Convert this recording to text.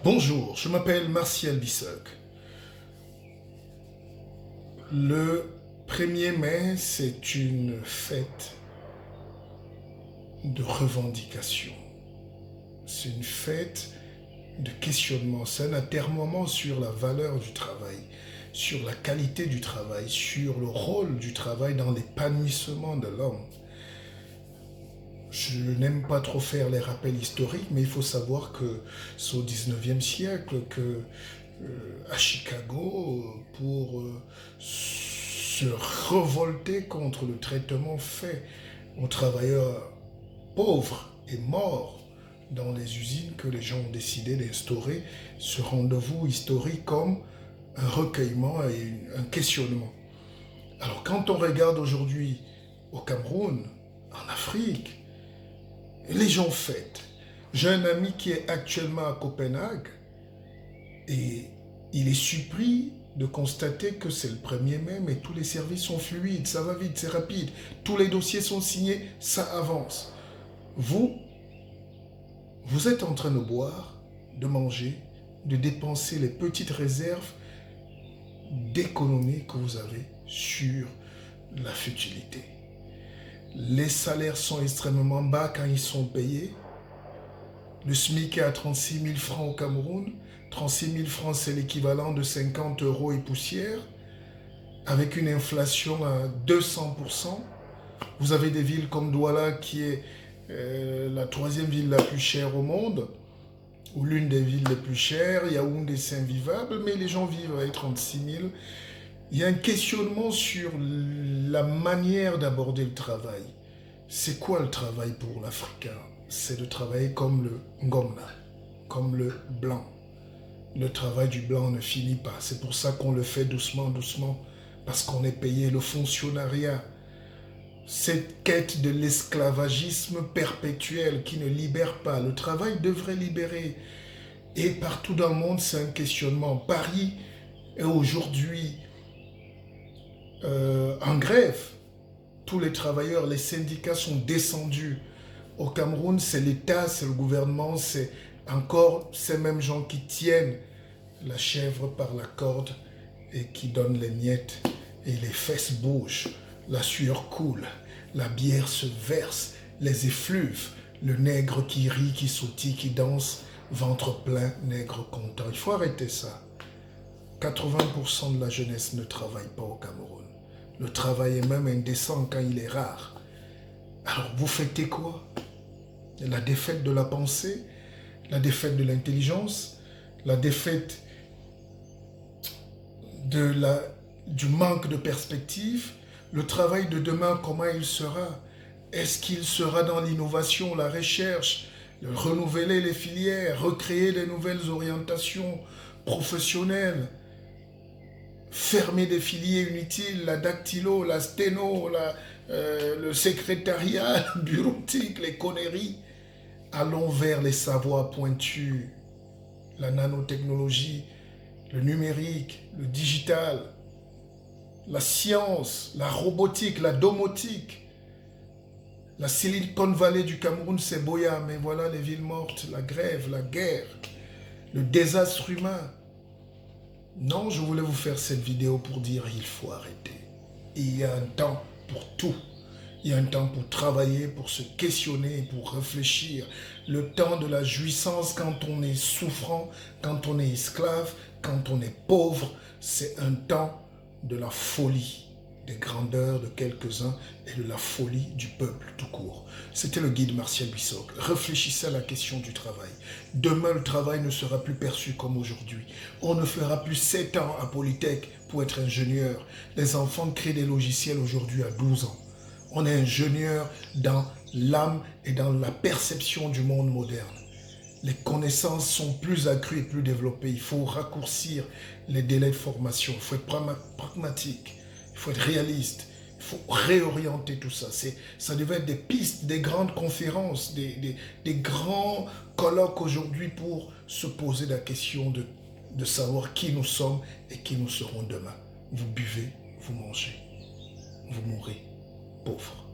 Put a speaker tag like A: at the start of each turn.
A: Bonjour, je m'appelle Martial Bissoc. Le 1er mai, c'est une fête de revendication. C'est une fête de questionnement. C'est un atermoiement sur la valeur du travail, sur la qualité du travail, sur le rôle du travail dans l'épanouissement de l'homme. Je n'aime pas trop faire les rappels historiques, mais il faut savoir que c'est au 19e siècle que à Chicago, pour se révolter contre le traitement fait aux travailleurs pauvres et morts dans les usines, que les gens ont décidé d'instaurer ce rendez-vous historique comme un recueillement et un questionnement. Alors quand on regarde aujourd'hui au Cameroun, en Afrique, les gens fêtent. J'ai un ami qui est actuellement à Copenhague et il est surpris de constater que c'est le 1er mai, mais tous les services sont fluides, ça va vite, c'est rapide. Tous les dossiers sont signés, ça avance. Vous, vous êtes en train de boire, de manger, de dépenser les petites réserves d'économie que vous avez sur la futilité. Les salaires sont extrêmement bas quand ils sont payés. Le SMIC est à 36 000 francs au Cameroun. 36 000 francs, c'est l'équivalent de 50 euros et poussière, avec une inflation à 200%. Vous avez des villes comme Douala, qui est la 3e ville la plus chère au monde, ou l'une des villes les plus chères. Yaoundé, c'est invivable, mais les gens vivent avec 36 000. Il y a un questionnement sur la manière d'aborder le travail. C'est quoi le travail pour l'Africain? C'est de travailler comme le Ngomna, comme le blanc. Le travail du blanc ne finit pas. C'est pour ça qu'on le fait doucement, doucement, parce qu'on est payé. Le fonctionnariat, cette quête de l'esclavagisme perpétuel qui ne libère pas. Le travail devrait libérer. Et partout dans le monde, c'est un questionnement. Paris est aujourd'hui en grève. Tous les travailleurs, les syndicats sont descendus. Au Cameroun, c'est l'État, c'est le gouvernement, c'est encore ces mêmes gens qui tiennent la chèvre par la corde et qui donnent les miettes. Et les fesses bougent, la sueur coule, la bière se verse, les effluves, le nègre qui rit, qui sautille, qui danse, ventre plein, nègre content. Il faut arrêter ça. 80% de la jeunesse ne travaille pas au Cameroun. Le travail est même indécent quand il est rare. Alors vous fêtez quoi? La défaite de la pensée, la défaite de l'intelligence, la défaite du manque de perspective. Le travail de demain, comment il sera? Est-ce qu'il sera dans l'innovation, la recherche, renouveler les filières, recréer de nouvelles orientations professionnelles, fermer des filières inutiles, la dactylo, la sténo, le secrétariat bureautique, les conneries? Allons vers les savoirs pointus, la nanotechnologie, le numérique, le digital, la science, la robotique, la domotique. La Silicon Valley du Cameroun, c'est Boya, mais voilà les villes mortes, la grève, la guerre, le désastre humain. Non, je voulais vous faire cette vidéo pour dire il faut arrêter. Il y a un temps pour tout. Il y a un temps pour travailler, pour se questionner, pour réfléchir. Le temps de la jouissance quand on est souffrant, quand on est esclave, quand on est pauvre, c'est un temps de la folie, des grandeurs de quelques-uns et de la folie du peuple tout court. C'était le guide Martial Bissoc. Réfléchissez à la question du travail. Demain, le travail ne sera plus perçu comme aujourd'hui. On ne fera plus 7 ans à Polytech pour être ingénieur. Les enfants créent des logiciels aujourd'hui à 12 ans. On est ingénieur dans l'âme et dans la perception du monde moderne. Les connaissances sont plus accrues et plus développées. Il faut raccourcir les délais de formation. Il faut être pragmatique. Il faut être réaliste. Il faut réorienter tout ça. Ça devait être des pistes, des grandes conférences, des grands colloques aujourd'hui pour se poser la question de savoir qui nous sommes et qui nous serons demain. Vous buvez, vous mangez, vous mourrez. Pauvre.